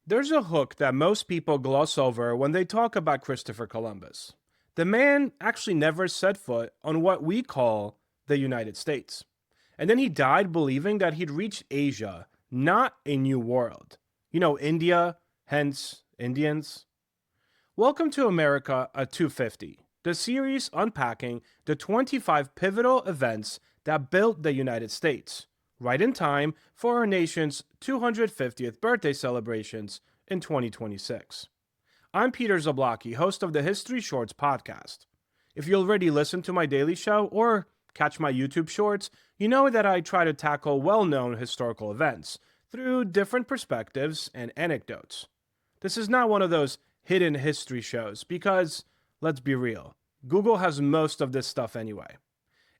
There's a hook that most people gloss over when they talk about Christopher Columbus. The man actually never set foot on what we call the United States. And then he died believing that he'd reached Asia, not a new world. India, hence Indians. Welcome to America at 250, the series unpacking the 25 pivotal events that built the United States, right in time for our nation's 250th birthday celebrations in 2026. I'm Peter Zablocki, host of the History Shorts podcast. If you already listen to my daily show or catch my YouTube shorts, you know that I try to tackle well known historical events through different perspectives and anecdotes. This is not one of those hidden history shows because, let's be real, Google has most of this stuff anyway.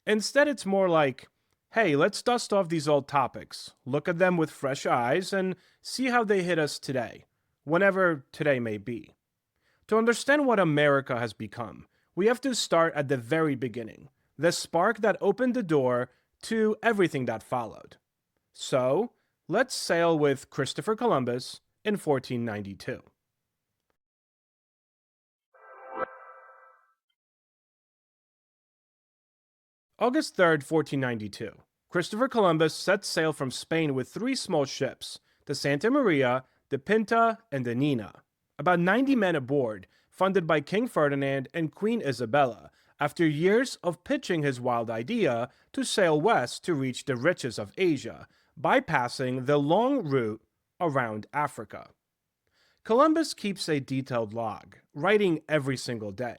Instead, it's more like, hey, let's dust off these old topics, look at them with fresh eyes, and see how they hit us today, whenever today may be. To understand what America has become, we have to start at the very beginning, the spark that opened the door to everything that followed. So, let's sail with Christopher Columbus in 1492. August 3rd, 1492. Christopher Columbus set sail from Spain with three small ships, the Santa Maria, the Pinta, and the Nina. About 90 men aboard, funded by King Ferdinand and Queen Isabella, after years of pitching his wild idea to sail west to reach the riches of Asia, bypassing the long route around Africa. Columbus keeps a detailed log, writing every single day.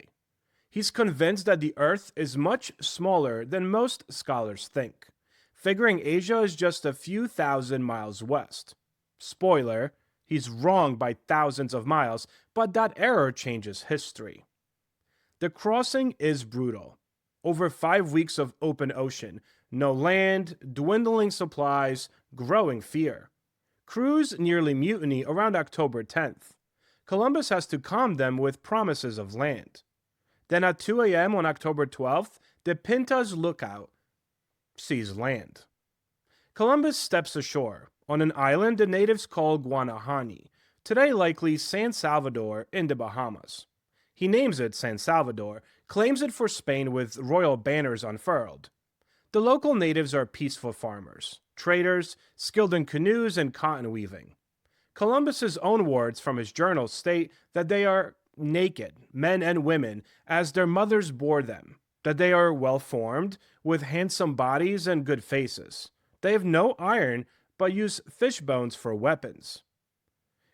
He's convinced that the Earth is much smaller than most scholars think, figuring Asia is just a few thousand miles west. Spoiler, he's wrong by thousands of miles, but that error changes history. The crossing is brutal. Over 5 weeks of open ocean, no land, dwindling supplies, growing fear. Crews nearly mutiny around October 10th. Columbus has to calm them with promises of land. Then at 2 a.m. on October 12th, the Pinta's lookout sees land. Columbus steps ashore on an island the natives call Guanahani, today likely San Salvador in the Bahamas. He names it San Salvador, claims it for Spain with royal banners unfurled. The local natives are peaceful farmers, traders, skilled in canoes and cotton weaving. Columbus's own words from his journal state that they are naked, men and women, as their mothers bore them, that they are well formed, with handsome bodies and good faces. They have no iron, but use fish bones for weapons.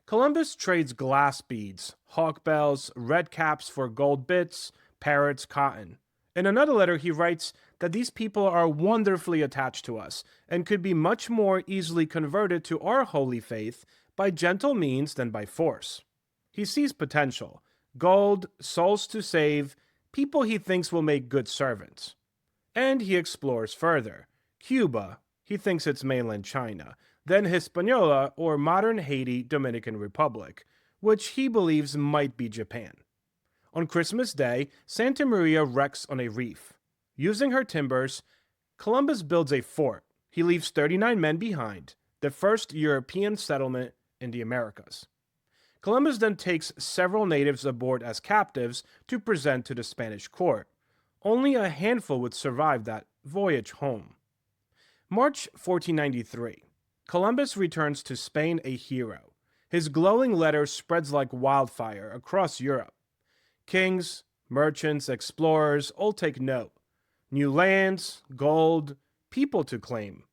Columbus trades glass beads, hawk bells, red caps for gold bits, parrots, cotton. In another letter, he writes that these people are wonderfully attached to us and could be much more easily converted to our holy faith by gentle means than by force. He sees potential, gold, souls to save, people he thinks will make good servants. And he explores further. Cuba, he thinks it's mainland China, then Hispaniola or modern Haiti, Dominican Republic, which he believes might be Japan. On Christmas Day, Santa Maria wrecks on a reef. Using her timbers, Columbus builds a fort. He leaves 39 men behind, the first European settlement in the Americas. Columbus then takes several natives aboard as captives to present to the Spanish court. Only a handful would survive that voyage home. March 1493. Columbus returns to Spain a hero. His glowing letter spreads like wildfire across Europe. Kings, merchants, explorers all take note. New lands, gold, people to claim.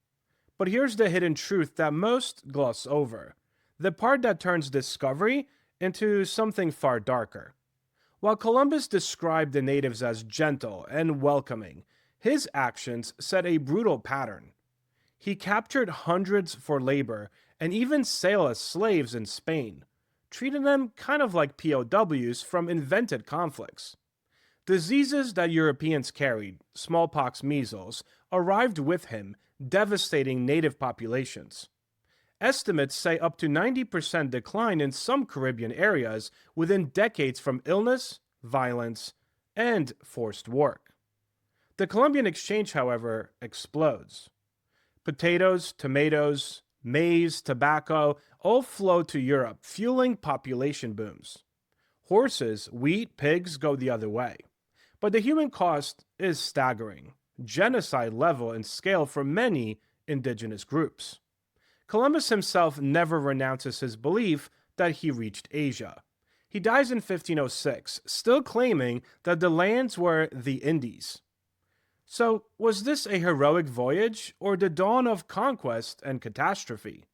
But here's the hidden truth that most gloss over. The part that turns discovery into something far darker. While Columbus described the natives as gentle and welcoming, his actions set a brutal pattern. He captured hundreds for labor and even sailed as slaves in Spain, treating them kind of like POWs from invented conflicts. Diseases that Europeans carried, smallpox, measles, arrived with him, devastating native populations. Estimates say up to 90% decline in some Caribbean areas within decades from illness, violence, and forced work. The Columbian exchange, however, explodes. Potatoes, tomatoes, Maize, tobacco, all flowed to Europe, fueling population booms. Horses, wheat, pigs go the other way. But the human cost is staggering, genocide level and scale for many indigenous groups. Columbus himself never renounces his belief that he reached Asia. He dies in 1506, still claiming that the lands were the Indies. So, was this a heroic voyage or the dawn of conquest and catastrophe?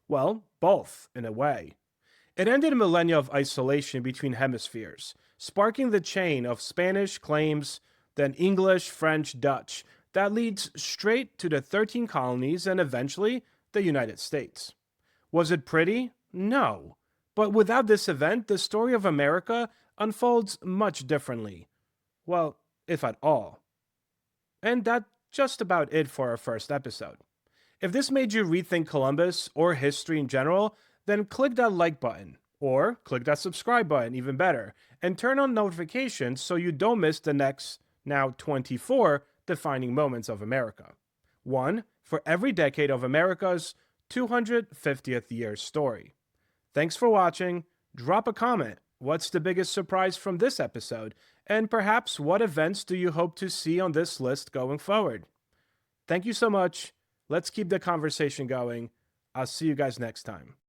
Well, both, in a way. It ended a millennia of isolation between hemispheres, sparking the chain of Spanish claims, then English, French, Dutch, that leads straight to the 13 colonies and eventually the United States. Was it pretty? No. But without this event, the story of America unfolds much differently. Well, if at all. And that's just about it for our first episode. If this made you rethink Columbus or history in general, then click that like button, or click that subscribe button, even better, and turn on notifications so you don't miss the next, now 24, defining moments of America. One for every decade of America's 250th year story. Thanks for watching. Drop a comment. What's the biggest surprise from this episode? And perhaps what events do you hope to see on this list going forward? Thank you so much. Let's keep the conversation going. I'll see you guys next time.